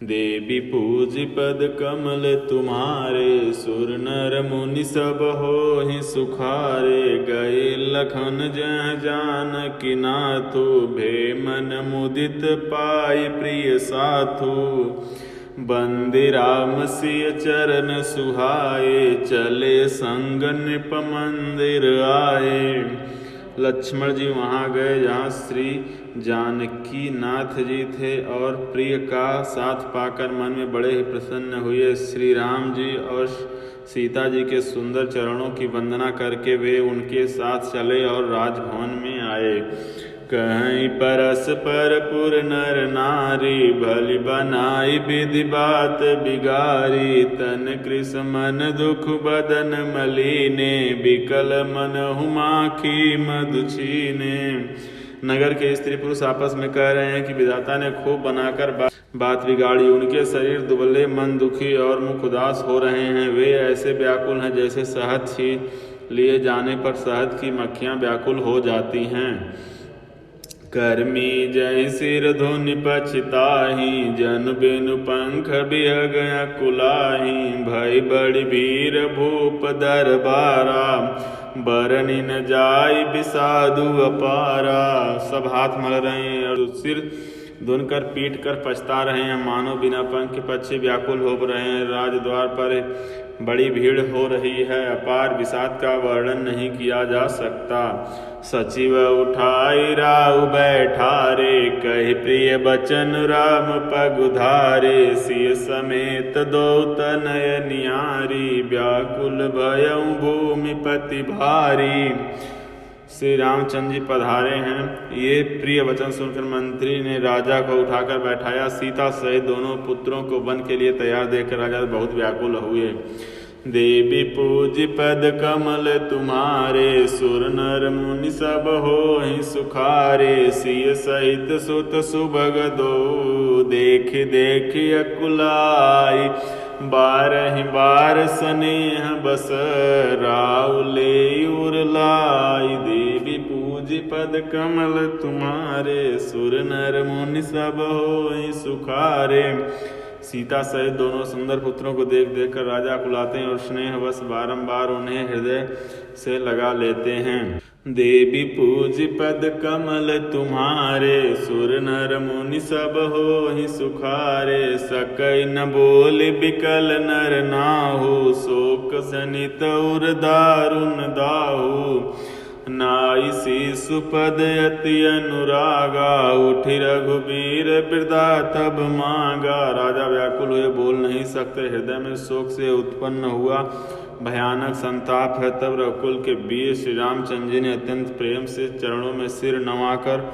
देवी पूज पद कमल तुम्हारे, सुर नर मुनि सब होहि सुखारे। गए लखन जह जानकी नाथु, भे मन मुदित पाई प्रिय साथु। बंदी राम सिय चरण सुहाए, चले संग नृप मंदिर आए। लक्ष्मण जी वहाँ गए जहाँ श्री जानकी नाथ जी थे और प्रिय का साथ पाकर मन में बड़े ही प्रसन्न हुए। श्री राम जी और सीता जी के सुंदर चरणों की वंदना करके वे उनके साथ चले और राजभवन में आए। कहीं परस पर पुर नर नारी, भली बनाई विधि बात बिगारी। तन कृष मन दुख बदन मलीने, बिकल मन हुमाखी मधु छीने। नगर के स्त्री पुरुष आपस में कह रहे हैं कि विधाता ने खूब बनाकर बात बिगाड़ी। उनके शरीर दुबले, मन दुखी और मुख उदास हो रहे हैं। वे ऐसे व्याकुल हैं जैसे शहद छीन लिए जाने पर शहद की मक्खियाँ व्याकुल हो जाती हैं। कर्मी जय सिर धुनि पछताही, जन बिनु पंख बिहग कुलाही। भय बड़ी वीर भूप दरबारा, बरनि न जाय विषादु अपारा। सब हाथ मल रहे हैं और सिर धुनकर पीट कर पछता रहे हैं, मानो बिना पंख के पक्षी व्याकुल हो रहे हैं। राजद्वार पर बड़ी भीड़ हो रही है, अपार विषाद का वर्णन नहीं किया जा सकता। सचिव उठाई राउ बैठारे, कहि प्रिय बचन राम पग उधारे। सिय समेत दो तनय नियारी, व्याकुल भयउ भूमि पति भारी। श्री रामचंद्र जी पधारे हैं। ये प्रिय वचन सुनकर मंत्री ने राजा को उठाकर बैठाया। सीता सहित दोनों पुत्रों को वन के लिए तैयार देखकर राजा बहुत व्याकुल हुए। देवी पूज पद कमल तुम्हारे, सुर नर मुनि सब होहि सुखारे। सिय सहित सुत सुभग दो, देख देख अकुलाई। बारहि बार स्नेह बस, राउ ले उरलाई। देवी पूज पद कमल तुम्हारे, सुर नर मुनि सब होहि सुखारे। सीता सहित दोनों सुंदर पुत्रों को देख देख कर राजा कुलाते हैं और स्नेहवश बारंबार उन्हें हृदय से लगा लेते हैं। देवी पूज पद कमल तुम्हारे, सुर नर मुनि सब होहि सुखारे। सकई न बोल बिकल नर नाहु, शोक सनित उर दारुण दाहु। नाई शीशु पद अति अनुरागा, उठि रघुबीर वृदा तब मांगा। राजा व्याकुल हुए, बोल नहीं सकते, हृदय में शोक से उत्पन्न हुआ भयानक संताप है। तब रघुकुल के वीर श्री रामचंद्र जी ने अत्यंत प्रेम से चरणों में सिर नवाकर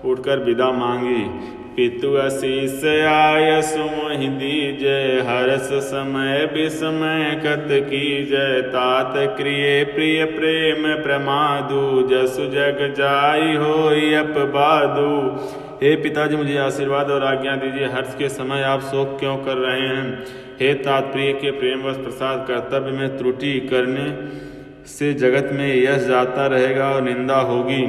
उठकर विदा मांगी। पितु आशीष आय सुमहि दीजय, हर्ष समय विस्मय कत कीजय। तात क्रिय प्रिय प्रेम प्रमादु, जसु जग जाई होई अपबादु। हे पिताजी, मुझे आशीर्वाद और आज्ञा दीजिए। हर्ष के समय आप शोक क्यों कर रहे हैं? हे तात्प्रिय के प्रेमवश प्रसाद, कर्तव्य में त्रुटि करने से जगत में यश जाता रहेगा और निंदा होगी।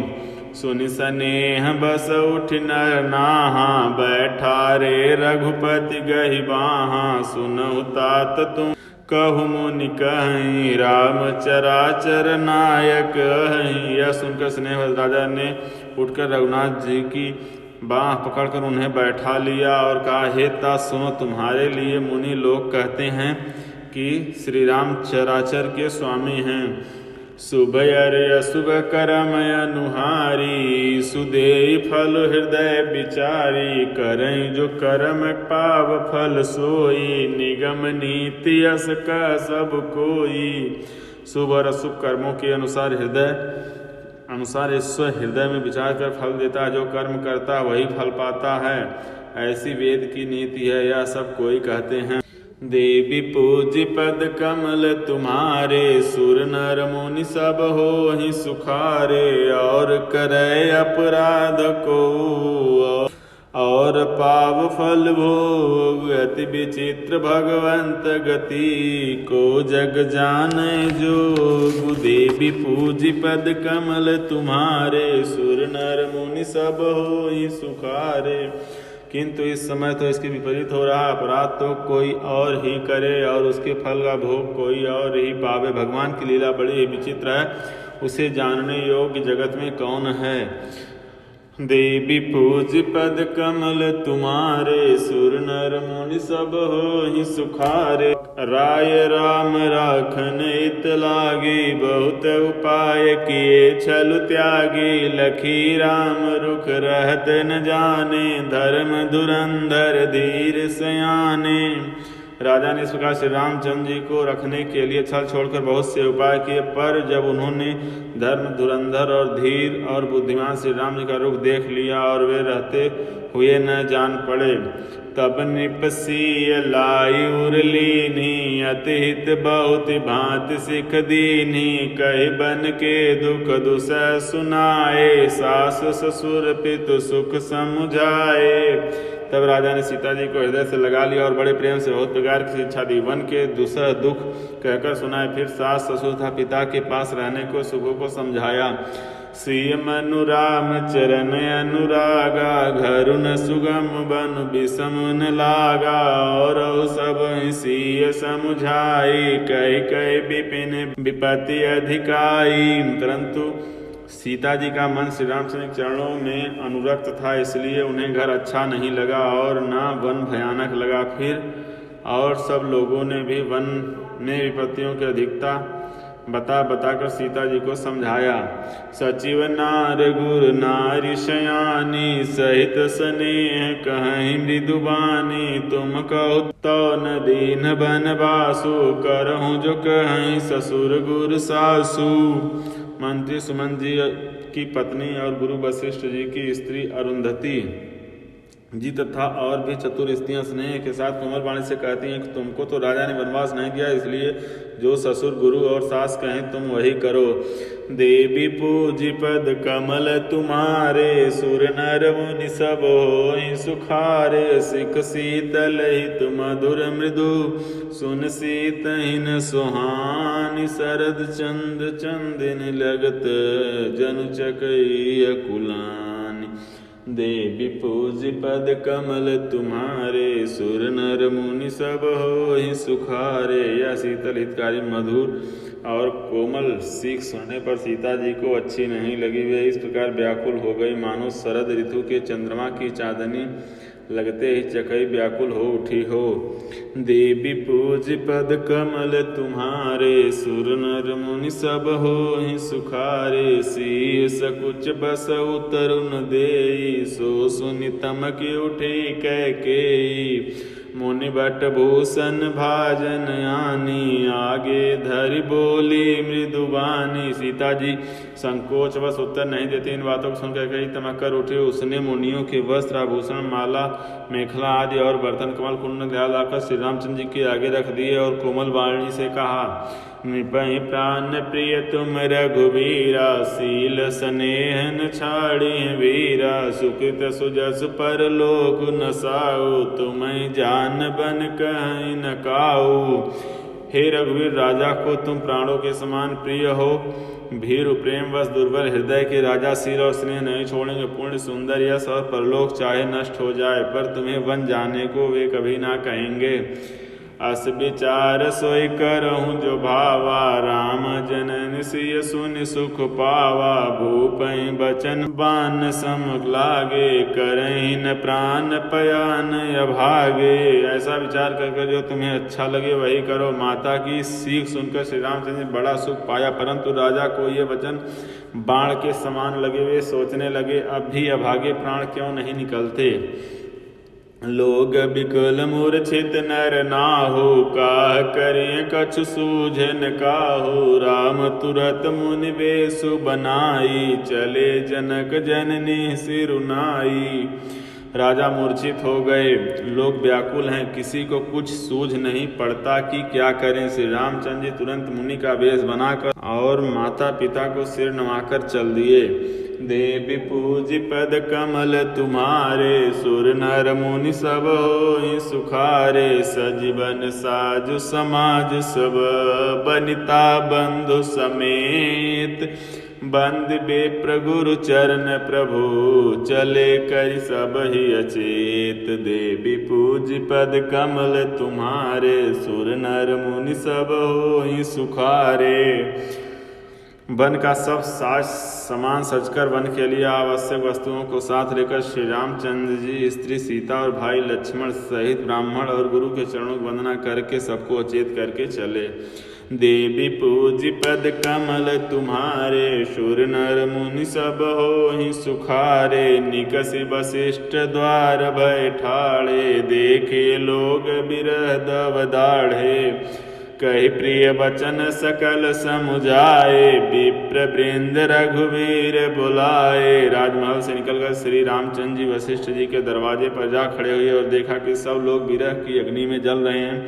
सुनि स्नेह बस उठ नर नाहा, बैठा रे रघुपति गहि बाहा। सुनहु तात तुम कहु मुनि कहीं, राम चराचर नायक हहीं। यह सुनकर स्नेह राजा ने उठकर रघुनाथ जी की बाँह पकड़कर उन्हें बैठा लिया और कहा, हे तात सुनो, तुम्हारे लिए मुनि लोग कहते हैं कि श्री राम चराचर के स्वामी हैं। शुभ अर अशुभ करम अनुहारी, सुदेई फल हृदय विचारी। करई जो करम पाव फल सोई, निगम नीति यस का सब कोई। शुभ और अशुभ कर्मों के अनुसार ईश्वर हृदय में विचार कर फल देता है। जो कर्म करता है वही फल पाता है, ऐसी वेद की नीति है, यह सब कोई कहते हैं। देवी पूज पद कमल तुम्हारे, सुर नर मुनि सब होहि सुखारे। और करे अपराध को, और पाव फल भोग। अति विचित्र भगवंत गति, को जग जाने जोग। देवी पूज पद कमल तुम्हारे, सुर नर मुनि सब होहि सुखारे। किंतु इस समय तो इसके विपरीत हो रहा। अपराध तो कोई और ही करे और उसके फल का भोग कोई और ही पावे। भगवान की लीला बड़ी ही विचित्र है, उसे जानने योग्य जगत में कौन है। देवी पूज पद कमल तुम्हारे, सुर नर मुनि सब होहि सुखारे। राय राम राखन इत लागी, बहुत उपाय किए छल त्यागी। लखी राम रुख रहत न जाने, धर्म धुरंधर धीर सयाने। राजा ने इस प्रकार श्री रामचंद्र जी को रखने के लिए छल छोड़कर बहुत से उपाय किए, पर जब उन्होंने धर्म धुरंधर और धीर और बुद्धिमान श्री राम जी का रुख देख लिया और वे रहते हुए न जान पड़े, तब निपसीय लाई उरलीनी। अति हित बहुत भांति सिख दीनी, कहि बन के दुख दुसह सुनाए। सास ससुर पितु सुख समुझाए। तब राजा ने सीता जी को हृदय से लगा लिया और बड़े प्रेम से बहुत प्रकार की शिक्षा दी। वन के दुसह दुख कहकर सुनाए, फिर सास ससुर तथा पिता के पास रहने को सुखों को समझाया। सिय मनु राम चरण अनुरागा, घर न सुगम बन विषम न लागा। और सब सिय समुझाई, कह कह विपिन विपत्ति अधिकाई। परंतु सीता जी का मन श्री रामचंद्र के चरणों में अनुरक्त था, इसलिए उन्हें घर अच्छा नहीं लगा और न वन भयानक लगा। फिर और सब लोगों ने भी वन में विपत्तियों की अधिकता बताकर सीता जी को समझाया। सचिव नार गुरु नारी शयानी, सहित स्नेह कहीं मृदुबानी। तुम कहो तो न दीन बन बासु, करहूँ जो कहीं ससुर गुरु सासु। मंत्री सुमंत जी की पत्नी और गुरु वशिष्ठ जी की स्त्री अरुंधति जी तथा और भी चतुर स्त्रियां स्नेह के साथ कोमल वाणी से कहती हैं कि तुमको तो राजा ने वनवास नहीं दिया, इसलिए जो ससुर गुरु और सास कहें तुम वही करो। देवी पूजी पद कमल तुम्हारे, सुर नर मुनि सब होहि सुखारे। सिख शीतल हित मधुर मृदु, सुन सीतहिन सुहानि। शरद चंद चंदिन लगत, जनु चकई अकुलानि। देवी पूज पद कमल तुम्हारे, सुर नर मुनि सब होहि सुखारे। यह शीतल हितकारी मधुर और कोमल सीख सुनने पर सीता जी को अच्छी नहीं लगी। वे इस प्रकार व्याकुल हो गई मानो शरद ऋतु के चंद्रमा की चांदनी लगते ही चकई व्याकुल हो उठी हो। देवी पूज पद कमल तुम्हारे, सुर नर मुनि सब होहि सुखारे। शीस कुच बस उतरुन देई, सो सुनि तमकि उठी कैकेयी। मुनि बट भूषण भाजन आनी, आगे धरि बोली मृदुबानी। सीता जी संकोच वश उत्तर नहीं देती। इन बातों को सुनकर कई तमकर उठी। उसने मुनियों के वस्त्र आभूषण माला मेखला आदि और बर्तन कमल कुंड लाकर श्री रामचंद्र जी के आगे रख दिए और कोमल वाणी से कहा, निपहि प्राण प्रिय तुम रघुवीरा। शील स्नेह न छाड़ी वीरा, सुकृत सुजस पर लोक नसाऊ। तुम्हें जान बन कहीं न काऊ। हे रघुवीर, राजा को तुम प्राणों के समान प्रिय हो। भीरु प्रेम वश दुर्बल हृदय के राजा शील और स्नेह नहीं छोड़ेंगे। पुण्य सुंदर यश और परलोक चाहे नष्ट हो जाए, पर तुम्हें वन जाने को वे कभी ना कहेंगे। अस विचार सोई करहूँ जो भावा, राम जनन सिय सुनि सुख पावा। भूपहि बचन बान सम लागे, करहि न प्राण पयान अभागे। ऐसा विचार करके जो तुम्हें अच्छा लगे वही करो। माता की सीख सुनकर श्री रामचंद्र ने बड़ा सुख पाया, परंतु राजा को ये वचन बाण के समान लगे। वे सोचने लगे, अब भी अभागे प्राण क्यों नहीं निकलते। लोग बिकल मूर्छित नर नाहु, काह करिय कछु सूझन काहू। राम तुरत मुनि वेशु बनाई, चले जनक जननी सिरुनाई। राजा मूर्छित हो गए। लोग व्याकुल हैं, किसी को कुछ सूझ नहीं पड़ता कि क्या करें। श्री रामचंद्र जी तुरंत मुनि का वेश बनाकर और माता पिता को सिर नवाकर चल दिए। देवी पूज पद कमल तुम्हारे, सुर नर मुनि सब होहि सुखारे। सजीवन साजु समाज सब, बनिता बंधु समेत। बंद विप्र गुरु चरण प्रभु, चले कर सब ही अचेत। देवी पूज पद कमल तुम्हारे, सुर नर मुनि सब होहि सुखारे। वन का सब साज सामान सजकर वन के लिए आवश्यक वस्तुओं को साथ लेकर श्री रामचंद्र जी स्त्री सीता और भाई लक्ष्मण सहित ब्राह्मण और गुरु के चरणों की वंदना करके सबको अचेत करके चले। देवी पूज पद कमल तुम्हारे, सुर नर मुनि सब होहि सुखारे। निकसि वशिष्ठ द्वार बैठाड़े, देखे लोग बिरह दव दाढ़े। कहि प्रिय वचन सकल समुझाए, विप्र वृंद रघुवीर बुलाए। राजमहल से निकलकर श्री रामचंद्र जी वशिष्ठ जी के दरवाजे पर जा खड़े हुए और देखा कि सब लोग विरह की अग्नि में जल रहे हैं।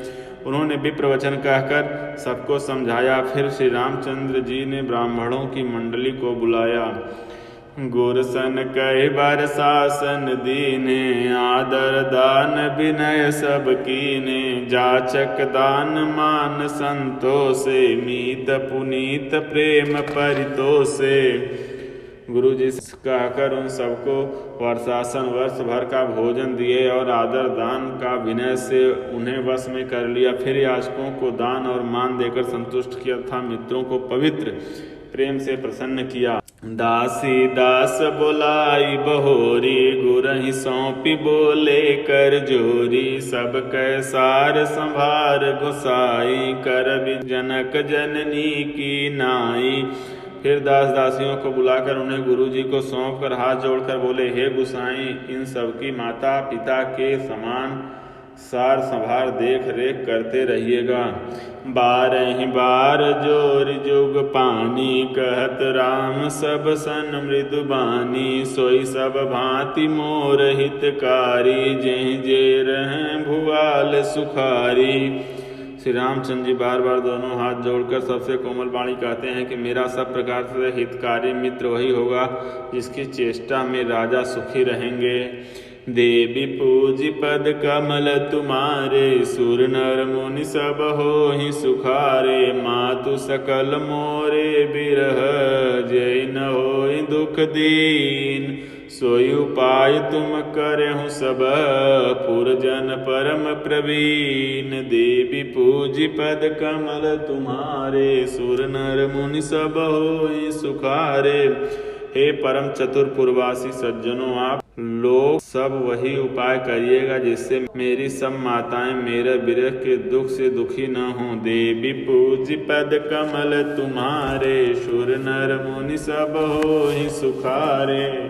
उन्होंने विप्र वचन कहकर सबको समझाया। फिर श्री रामचंद्र जी ने ब्राह्मणों की मंडली को बुलाया। गुरसन कहि बर शासन दीने, आदर दान विनय सब कीने। जाचक दान मान संतोषे, मीत पुनीत प्रेम परितोषे। गुरु जी कहकर उन सबको वर्षासन वर्ष भर का भोजन दिए और आदर दान का विनय से उन्हें वश में कर लिया। फिर याचकों को दान और मान देकर संतुष्ट किया तथा मित्रों को पवित्र प्रेम से प्रसन्न किया। दासी दास बोलाई बहोरी, गुरहि सौंपी बोले कर जोरी। सब कैसार संभार गोसाई, कर जनक जननी की नाई। फिर दास दासियों को बुलाकर उन्हें गुरु जी को सौंप कर हाथ जोड़कर बोले, हे गुसाई, इन सबकी माता पिता के समान सार संभार देख रेख करते रहिएगा। 12 बार जोर जुग पानी, कहत राम सब सन मृदु बानी। सोई सब भांति मोर हितकारी, जेहि जे रहें भुआल सुखारी। श्री रामचंद्र जी बार बार दोनों हाथ जोड़कर सबसे कोमल वाणी कहते हैं कि मेरा सब प्रकार से हितकारी मित्र वही होगा जिसकी चेष्टा में राजा सुखी रहेंगे। देवी पूज पद कमल तुम्हारे, सुर नर मुनि सब होहि सुखारे। मातु सकल मोरे बिरह, जय न होई दुख दीन। सोई उपाय तुम करहु सब, पुरजन परम प्रवीण। देवी पूज पद कमल तुम्हारे, सुर नर मुनि सब होहि सुखारे। हे परम चतुर पुरवासी सज्जनों, आप लोग सब वही उपाय करिएगा जिससे मेरी सब माताएं मेरे विरह के दुख से दुखी न हों। देवी पूज पद कमल तुम्हारे, सुर नर मुनि सब होहि सुखारे।